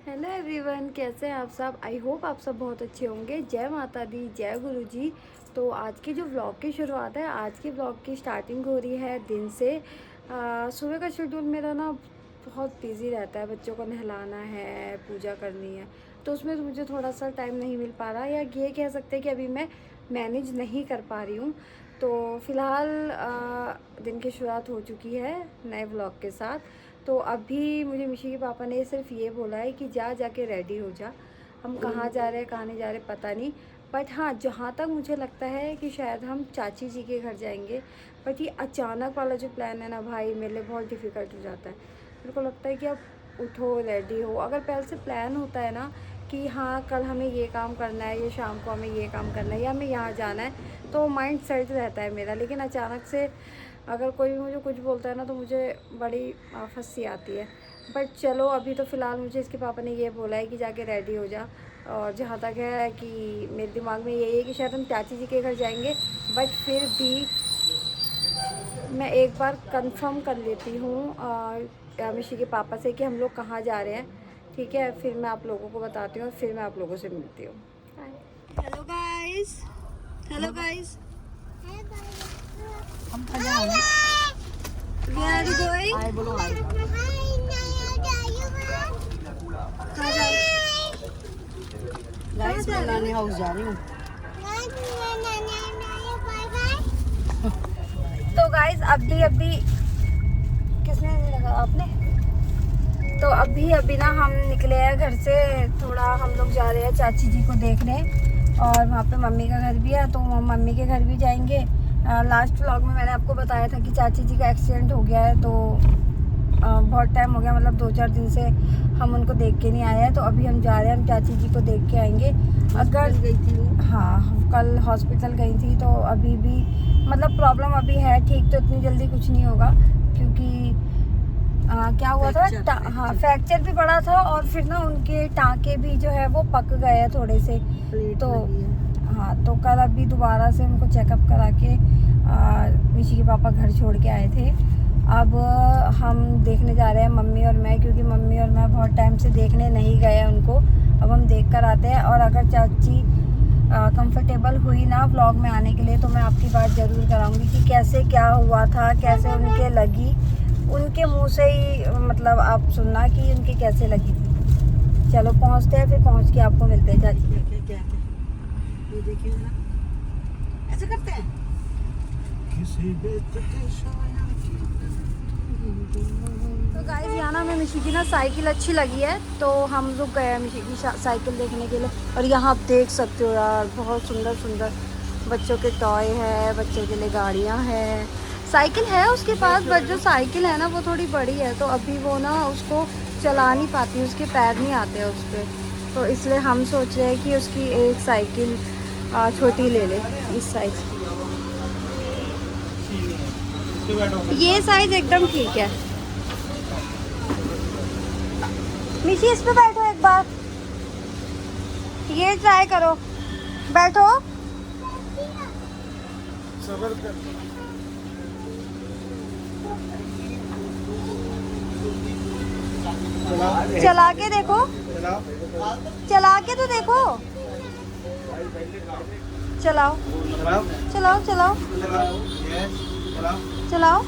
Hello everyone, कैसे हैं आप सब। आई होप आप सब बहुत अच्छे होंगे। जय माता दी, जय गुरु जी। तो आज की जो व्लॉग की शुरुआत है, आज की व्लॉग की स्टार्टिंग हो रही है दिन से। सुबह का शेड्यूल मेरा ना बहुत बिजी रहता है। बच्चों को नहलाना है, पूजा करनी है, तो उसमें मुझे थोड़ा सा टाइम नहीं मिल पा रहा, या ये कह सकते हैं कि अभी मैं मैनेज नहीं कर पा रही हूँ। तो फ़िलहाल दिन की शुरुआत हो चुकी है नए व्लॉग के साथ। तो अभी मुझे मिशी के पापा ने सिर्फ ये बोला है कि जाके रेडी हो जा। हम कहाँ जा रहे हैं, कहाँ नहीं जा रहे पता नहीं, बट हाँ, जहाँ तक मुझे लगता है कि शायद हम चाची जी के घर जाएंगे। बट ये अचानक वाला जो प्लान है ना भाई, मेरे लिए बहुत डिफ़िकल्ट हो जाता है। मेरे को लगता है कि अब उठो, रेडी हो। अगर पहले से प्लान होता है ना कि हाँ कल हमें ये काम करना है, या शाम को हमें ये काम करना है, या हमें यहाँ जाना है, तो माइंड सेट रहता है मेरा। लेकिन अचानक से अगर कोई भी मुझे कुछ बोलता है ना, तो मुझे बड़ी आफत सी आती है। बट चलो, अभी तो फ़िलहाल मुझे इसके पापा ने ये बोला है कि जाके रेडी हो जा। और जहाँ तक है कि मेरे दिमाग में यही है कि शायद हम चाची जी के घर जाएंगे, बट फिर भी मैं एक बार कंफर्म कर लेती हूँ मिशी के पापा से कि हम लोग कहाँ जा रहे हैं। ठीक है, फिर मैं आप लोगों को बताती हूँ और फिर मैं आप लोगों से मिलती हूँ। हेलो गाइस, हेलो गाइस, हम कहाँ जा रहे हैं? Where are you going? Hi बोलो हाय। कहाँ जा रहे? गाइस मैं नानी हाउस जा रही हूँ। तो गाइस अभी किसने लगा, आपने? तो अभी ना हम निकले हैं घर से। थोड़ा हम लोग जा रहे हैं चाची जी को देखने, और वहाँ पे मम्मी का घर भी है, तो मम्मी के घर भी जाएंगे। लास्ट व्लॉग में मैंने आपको बताया था कि चाची जी का एक्सीडेंट हो गया है, तो बहुत टाइम हो गया, मतलब 2-4 दिन से हम उनको देख के नहीं आए हैं। तो अभी हम जा रहे हैं, हम चाची जी को देख के आएंगे। अगर गई थी वो। हाँ, कल हॉस्पिटल गई थी, तो अभी भी मतलब प्रॉब्लम अभी है, ठीक तो इतनी जल्दी कुछ नहीं होगा, क्योंकि क्या हुआ था, हाँ फ्रैक्चर भी पड़ा था, और फिर ना उनके टाँके भी जो है वो पक गए हैं थोड़े से। तो हाँ, तो कल अभी दोबारा से उनको चेकअप करा के मिशी के पापा घर छोड़ के आए थे। अब हम देखने जा रहे हैं, मम्मी और मैं, क्योंकि मम्मी और मैं बहुत टाइम से देखने नहीं गए हैं उनको। अब हम देख कर आते हैं, और अगर चाची कंफर्टेबल हुई ना व्लॉग में आने के लिए, तो मैं आपकी बात ज़रूर कराऊंगी कि कैसे क्या हुआ था, कैसे उनके लगी। उनके मुंह से ही मतलब आप सुनना कि उनकी कैसे लगी थी। चलो पहुंचते हैं, फिर पहुंच के आपको मिलते हैं चाची। क्या ये देखिए जरा, ऐसे करते हैं। तो गाइस यहाँ ना हमें मिशी की ना साइकिल अच्छी लगी है, तो हम रुक गए हैं मिशी की साइकिल देखने के लिए। और यहाँ आप देख सकते हो यार, बहुत सुंदर सुंदर बच्चों के टॉय है, बच्चों के लिए गाड़ियाँ हैं। साइकिल है उसके पास, बट जो साइकिल है ना वो थोड़ी बड़ी है, तो अभी वो ना उसको चला नहीं पाती, उसके पैर नहीं आते हैं उस पर। तो इसलिए हम सोच रहे हैं कि उसकी एक साइकिल छोटी ले ले, इस साइज़ की। ये साइज़ एकदम ठीक है। मिशी इस पे बैठो एक बार, ये ट्राई करो, बैठो। चला के देखो, चला के तो देखो, चलाओ चलाओ चलाओ चलाओ,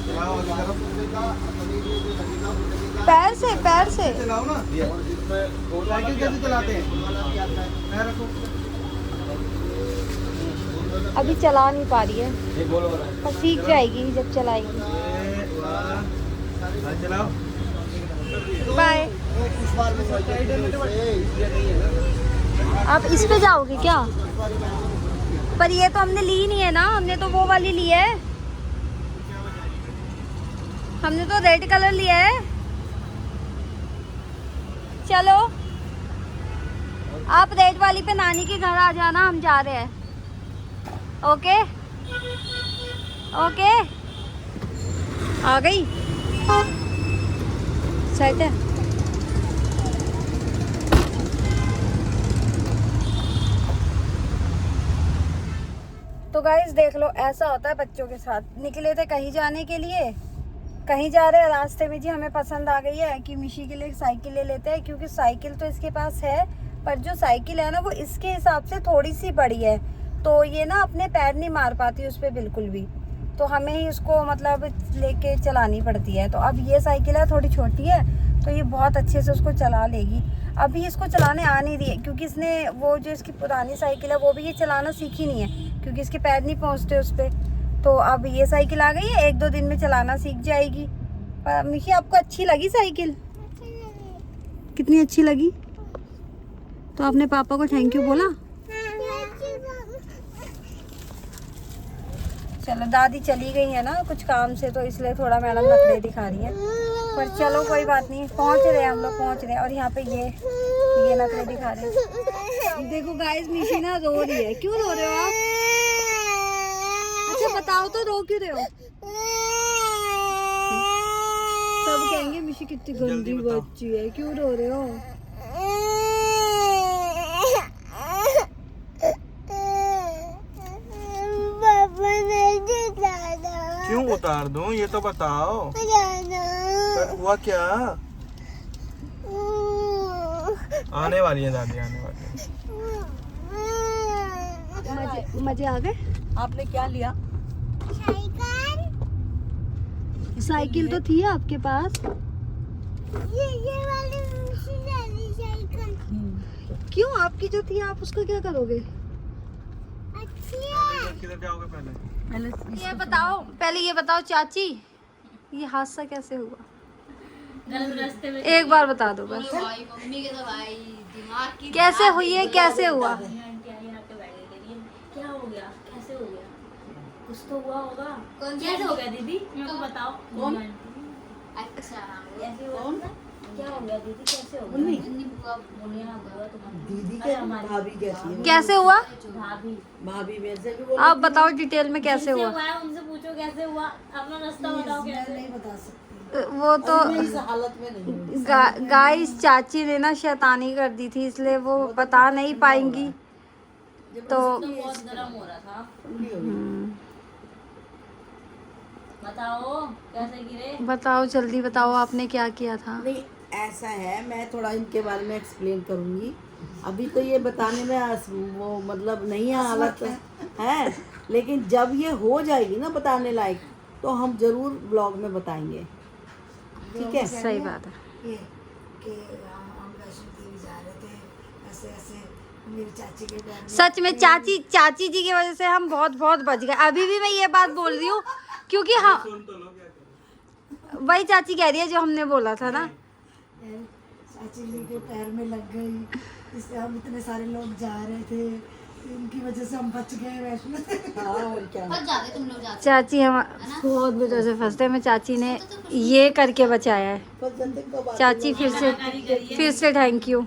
पैर से पैर से। साइकिल कैसे चलाते हैं? पैर रखो। अभी चला नहीं पा रही है, पर सीख जाएगी जब चलाएगी। चलाओ। बाय। आप इस पे जाओगे क्या? पर ये तो हमने ली नहीं है ना, हमने तो वो वाली ली है, हमने तो रेड कलर लिया है। चलो आप रेड वाली पे नानी के घर आ जाना, हम जा रहे हैं। ओके ओके, आ गई, सेट है। तो गाइस देख लो, ऐसा होता है बच्चों के साथ। निकले थे कहीं जाने के लिए, कहीं जा रहे हैं रास्ते में जी हमें पसंद आ गई है कि मिशी के लिए एक साइकिल ले लेते हैं, क्योंकि साइकिल तो इसके पास है पर जो साइकिल है ना वो इसके हिसाब से थोड़ी सी बड़ी है, तो ये ना अपने पैर नहीं मार पाती उस पर बिल्कुल भी, तो हमें ही उसको मतलब लेके चलानी पड़ती है। तो अब ये साइकिल है थोड़ी छोटी है तो ये बहुत अच्छे से उसको चला लेगी। अभी इसको चलाने आ नहीं रही है क्योंकि इसने वो जो इसकी पुरानी साइकिल है वो भी ये चलाना सीखी नहीं है क्योंकि इसके पैर नहीं पहुंचते उस पर। तो अब ये साइकिल आ गई है, 1-2 दिन में चलाना सीख जाएगी। पर मिशी आपको अच्छी लगी साइकिल? कितनी अच्छी लगी? तो आपने पापा को थैंक यू बोला? चलो दादी चली गई है ना कुछ काम से, तो इसलिए थोड़ा मैडम नखरे दिखा रही है, पर चलो कोई बात नहीं, पहुंच रहे हैं हम लोग, पहुंच रहे हैं। और यहाँ पे ये नखरे दिखा रहे हैं। देखो गाइस मिशी ना रो रही है। क्यों रो रहे हो आप? अच्छा बताओ तो रो क्यों रहे हो? सब कहेंगे मिशी कितनी गंदी बच्ची है, क्यों रो रहे हो? क्यों उतार दूं ये तो बताओ। पर हुआ क्या? आने वाली है दादी, आने वाली है। मजे आ गए? आपने क्या लिया? साइकिल तो थी आपके पास। ये वाली साइकिल क्यों? आपकी जो थी आप उसको क्या करोगे? अच्छी है। किधर जाओगे पहले? ये बताओ, पहले ये बताओ चाची, ये हादसा कैसे हुआ? एक बार बता दो बस। मम्मी के तो भाई दिमाग की कैसे हुई है, कैसे हुआ? क्या हो गया? कैसे हो गया? कुछ तो हुआ होगा। कैसे हो गया दीदी? मेरे को बताओ। अच्छा ऐसे हुआ था? क्या हो गया दीदी? कैसे हो गया? मम्मी बुआ बोलिए ना हुआ तो दीदी के भाभी कैसी है? कैसे हुआ? भाभी भाभी मेरे से भी बोल आप बताओ डिटेल में कैसे हुआ? है उनसे पूछो कैसे हुआ। अपना रास्ता बताओ कैसे। नहीं बता सकती, वो तो मैं इस हालत में नहीं हूँ। गाइस चाची ने ना शैतानी कर दी थी इसलिए वो बता नहीं पाएंगी। तो बहुत गर्म हो रहा था। ठंडी हो गई। बताओ कैसे गिरे? बताओ जल्दी बताओ आपने क्या किया था? नहीं ऐसा है, मैं थोड़ा इनके बारे में एक्सप्लेन करूंगी। अभी तो ये बताने में वो मतलब नहीं है हालत है, लेकिन जब ये हो जाएगी ना बताने लायक तो हम जरूर ब्लॉग में बताएंगे, ठीक है? सही बात है। ये कि हम वैष्णो देवी जा रहे थे, ऐसे ऐसे मेरी चाची के घर में सच में चाची जी की वजह से हम बहुत बहुत बच गए। अभी भी मैं ये बात बोल रही हूँ क्योंकि हम वही चाची कह रही है जो हमने बोला था ना। चाची जी के पैर में लग गई, इसलिए हम इतने सारे लोग जा रहे थे, इनकी वजह से हम बच गए वैष्णो देवी। हाँ और क्या। बहुत ज्यादा तुम लोग जाते चाची हम बहुत वजह से फंसते में चाची ने ये करके बचाया है। बस जनते को बात चाची फिर से थैंक यू।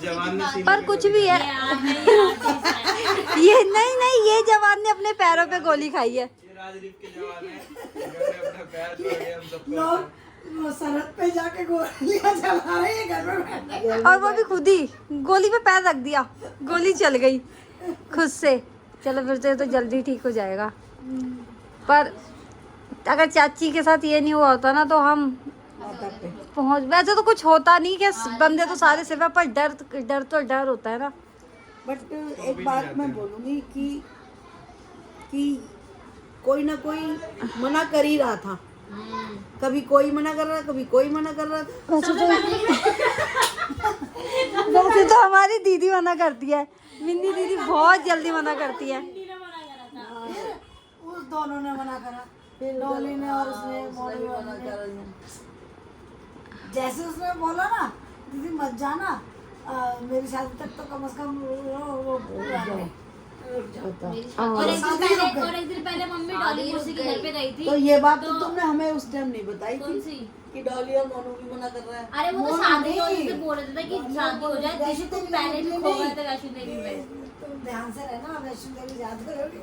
जवान ने पर कुछ भी है ये नहीं ये जवान ने अपने पैरों पे गोली खाई है। राजदीप के जवान है, इन्होंने अपना पैर छोड़ दिया हम सबको। लोग वो सरहद पे जाके गोलियां चला रहे हैं, घर में बैठे। और वो भी खुद ही गोली पे पैर रख दिया, गोली चल गई खुद से। चलो फिर से तो जल्दी ठीक हो जाएगा। पर अगर चाची के साथ ये नहीं हुआ होता ना तो हम पहुंच, वैसे तो कुछ होता नहीं कि बंदे तो सारे सिवा, पर डर तो डर होता है ना। बट एक बात मैं बोलूँगी कि कोई ना कोई मना कर ही रहा था, कभी कोई मना कर रहा, कभी कोई मना कर रहा था। वैसे तो हमारी दीदी मना करती है, मिन्नी दीदी बहुत जल्दी मना करती है। उस दोनों ने मना करा, डॉली ने और उसने मोनी वाला ने। जैसे उसने बोला ना दीदी मत जाना, मेरी शादी तक तो कम से कम वो और एक दिन पहले मम्मी डॉली मौसी के घर पे गई थी। तो ये बात तो तुमने हमें उस टाइम नहीं बताई कौन सी? थी कि डॉली और मोनू भी मना कर रहा है। अरे वो तो शादी की वजह से बोल रहे थे कि शादी हो जाए, जैसे तुम पहले भी खो गए थे वैष्णो देवी में। ध्यान से रहना, वैष्णो देवी जाते रहोगे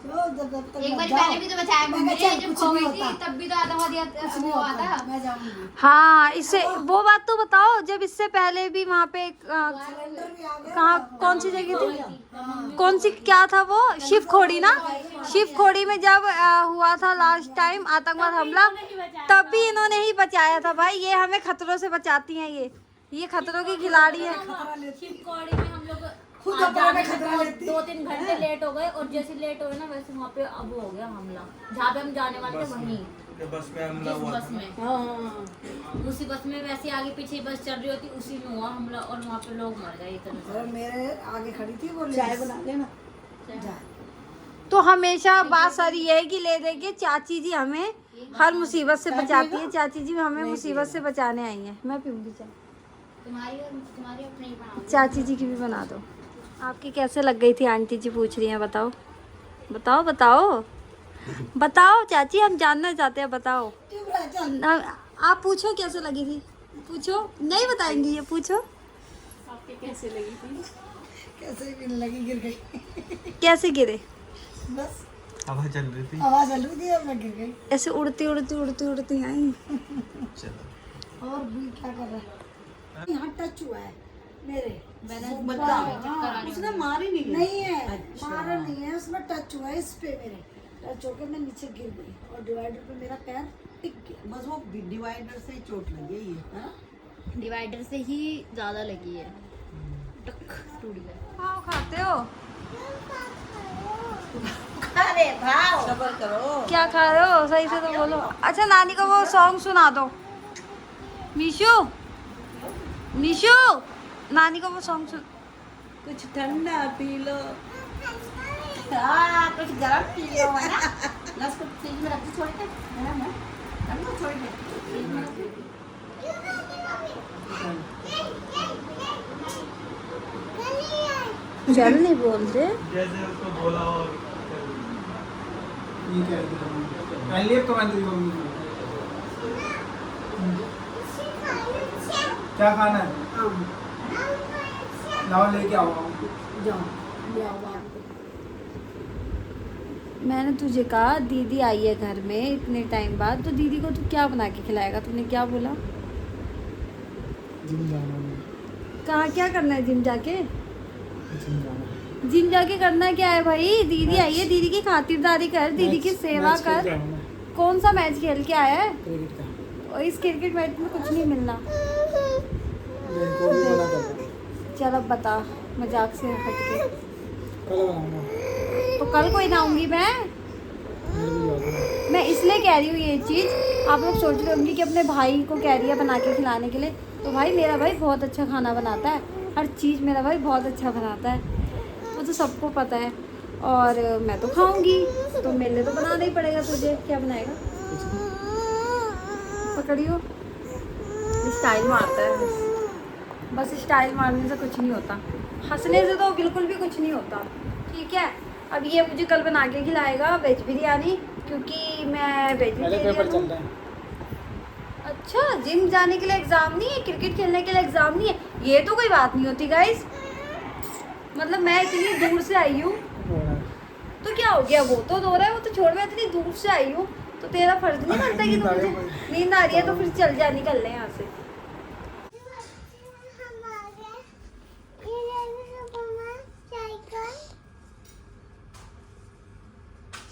तो जब तक एक बार जाओ। पहले भी तो बचाया मैं मम्मी कहा, ने, चल, जब कुछ खो नहीं गई थी होता। तब भी तो आधा कुछ नहीं वो होता, आता। मैं जाऊंगी। हाँ, इससे वो बात तो बताओ, जब इससे पहले भी वहाँ पे सिलेंडर भी आ गया। कहाँ, कौन सी जगह थी, कौन सी, क्या था वो, शिव खोड़ी ना, शिव खोड़ी में जब हुआ था लास्ट टाइम आतंकवाद हमला, तब भी इन्होंने ही बचाया था भाई। ये हमें खतरों से बचाती हैं, ये खतरों की खिलाड़ी है। शिवखोड़ी में हम लोग खुद अपने में खतरा लेती। 2-3 घंटे लेट हो गए, और जैसे लेट हो गए ना वैसे वहाँ पे अब हो गया हमला, जहाँ पे हम जाने वाले थे वहीं, कि बस में हमला जिस हुआ बस था। में, हाँ, उसी बस में वैसे आगे पीछे बस चल रही होती, उसी में हुआ हमला, और वहाँ पे लोग मर गए इतने और मेरे आगे खड़ी थी वो चाय बना लेना। जा। तो हमेशा बात सारी ये है कि ले दे के चाची जी हमें हर मुसीबत से बचाती है। चाची जी हमें मुसीबत से बचाने आई हैं। मैं पीऊंगी चाय, तुम्हारी अपनी ही बनाओ। चाची जी की भी बना दो। आपकी कैसे लग गई थी, आंटी जी पूछ रही हैं, बताओ बताओ बताओ बताओ चाची, हम जानना चाहते हैं, बताओ। चुप रह, चल। आप पूछो कैसे लगी थी, पूछो, नहीं बताएंगी ये, पूछो कैसे भी नहीं लगी, गिर गई। कैसे गिरे। बस हवा चल रही थी। आवाज चल रही थी और मैं गिर गई। ऐसे उड़ती उड़ती उड़ती उड़ती आई। चलो और भी क्या कर रहा है, यहाँ टच हुआ है मेरे। बता, उसने मारी नहीं है। नहीं है, मारा नहीं है, उसमें टच हुआ है इस पे मेरे, टच होकर मैं नीचे गिर गई और डिवाइडर पे मेरा पैर टिक गया। बस वो डिवाइडर से ही चोट लगी है ये, हाँ? डिवाइडर से ही ज्यादा लगी है, टक टूट गया। हाँ, खाते हो, अरे भाव सबर करो। क्या खा रहे हो, सही से तो बोलो। अच्छा, नानी को वो सॉन्ग सुना दो। मीशू, मीशू, नानी को वो सॉन्ग सुन। कुछ ठंडा पी लो। हाँ, कुछ गरम पी लो है ना, बस कुछ फ्रिज में रख के छोड़ के, गरम है, ठंडा छोड़ के फ्रिज में रख के। चल नहीं बोलते। जैसे उसको बोला और क्या खाना है? लाओ लेके आओ। जाओ ले आओ बाहर। मैंने तुझे कहा दीदी आई है घर में इतने टाइम बाद, तो दीदी को तू क्या बना के खिलाएगा, तूने क्या बोला। जिम जाना है। कहाँ, क्या करना है जिम जाके, जिम जाना है। जिम जाके करना क्या है भाई, दीदी आई है, दीदी की खातिरदारी कर, दीदी की सेवा मैच खेल के कर। आऊँ मैं, कौन सा मैच खेल के आया है, क्रिकेट का। और इस क्रिकेट मैच में कुछ नहीं मिलना। इनको भी मना कर दो। चल अब बता, मजाक से हट के। कल बनाऊंगा। तो कल कोई ना आऊँगी मैं। मेरे भी याद है। मैं इसलिए कह रही हूँ ये चीज़, आप लोग सोच रहे होंगे कि अपने भाई को कह रही है बना के खिलाने के लिए। तो भाई मेरा भाई बहुत अच्छा खाना बनाता है, हर चीज़ मेरा भाई बहुत अच्छा बनाता है, वो तो सबको पता है। और मैं तो खाऊंगी, तो मेरे लिए तो बनाना ही पड़ेगा। तुझे क्या बनाएगा, पकड़ियो, स्टाइल मारता है बस स्टाइल मारने से कुछ नहीं होता, हंसने से तो बिल्कुल भी कुछ नहीं होता। ठीक है, अब ये मुझे कल बना के खिलाएगा वेज बिरयानी, क्योंकि मैं पहले पेपर वेजिटेरियन चल हूँ। रहे हैं। अच्छा, जिम जाने के लिए एग्ज़ाम नहीं है, क्रिकेट खेलने के लिए एग्ज़ाम नहीं है, ये तो कोई बात नहीं होती गाइस। मतलब मैं इतनी दूर से आई हूँ, हो रहा है। तो क्या हो गया, वो तो दो रहा है, वो तो छोड़, मैं इतनी दूर से आई हूँ, तो तेरा फर्ज नहीं बनता कि नींद तू आ रही मुझे है। नींद आ रही है तो फिर चल जा, निकल ले यहाँ से।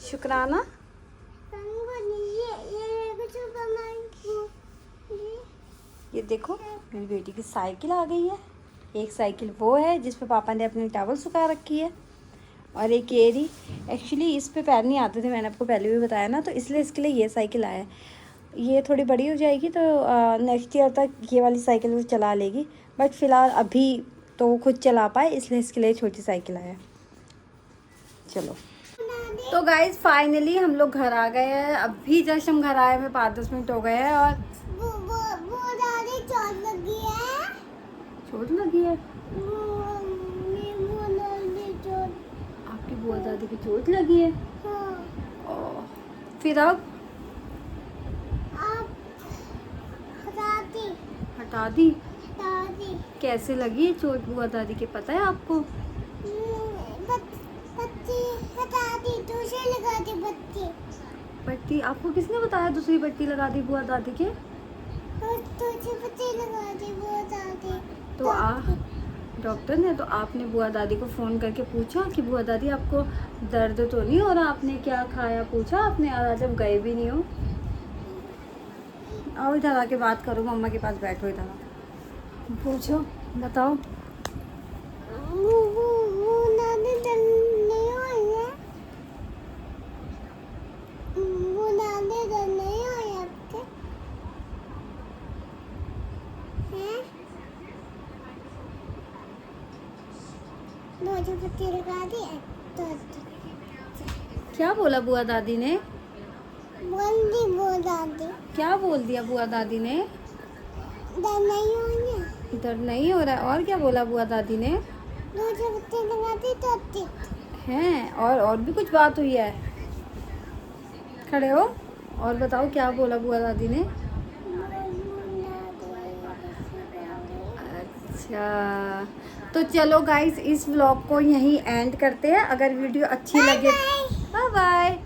शुक्राना। ये देखो मेरी बेटी की साइकिल आ गई है। एक साइकिल वो है जिस पे पापा ने अपनी टॉवल सुखा रखी है, और एक ये रही। एक्चुअली इस पे पैर नहीं आते थे, मैंने आपको पहले भी बताया ना, तो इसलिए इसके लिए ये साइकिल आया है। ये थोड़ी बड़ी हो जाएगी तो नेक्स्ट ईयर तक ये वाली साइकिल वो चला लेगी, बट फ़िलहाल अभी तो वो खुद चला पाए, इसलिए इसके लिए छोटी साइकिल आया। चलो तो गाइज फाइनली हम लोग घर आ गए हैं। अभी जस्ट हम घर आए, हमें 5-10 मिनट हो गए हैं। और चोट लगी है, आपकी बुआ दादी की चोट लगी है। ओह, फिर अब हटा दी। कैसे लगी चोट बुआ दादी के, पता है आपको? पत्ती हटा दी, दूसरी लगा दी पत्ती। पट्टी आपको किसने बताया दूसरी पट्टी लगा दी बुआ दादी के? और दूसरी पत्ती लगा दी वो दादी। तो डॉक्टर ने, तो आपने बुआ दादी को फ़ोन करके पूछा कि बुआ दादी आपको दर्द तो नहीं हो रहा, आपने क्या खाया पूछा आपने? आज जब गए भी नहीं हो। आओ इधर आके बात करो, मम्मा के पास बैठो, इधर आओ, पूछो, बताओ। वो दादी दर्द नहीं हुई है। वो दादी दर्द नहीं हुई आपके हैं? दूसरी पत्ती लगा दी तो क्या बोला बुआ दादी ने? बोल दी वो दादी क्या बोल दिया बुआ दादी ने? दर्द नहीं हुई है। दर्द नहीं हो रहा है। और क्या बोला बुआ दादी ने? दूसरी पत्ती लगा दी तो ठीक हैं और भी कुछ बात हुई है? खड़े हो और बताओ क्या बोला बुआ दादी ने? अच्छा, तो चलो गाइस इस व्लॉग को यहीं एंड करते हैं। अगर वीडियो अच्छी लगे, बाय बाय।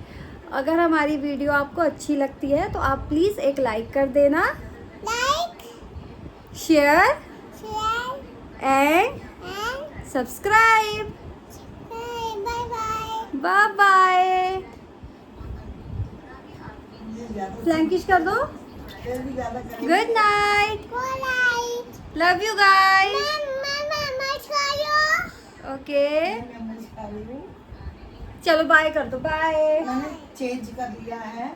अगर हमारी वीडियो आपको अच्छी लगती है तो आप प्लीज़ एक लाइक कर देना, like share share and and subscribe. Bye bye. Bye bye. फ्लैंकिश कर दो। Good night, good night. Love you guys. मम्मा खाओ। ओके चलो बाय कर दो, बाय। चेंज कर लिया है।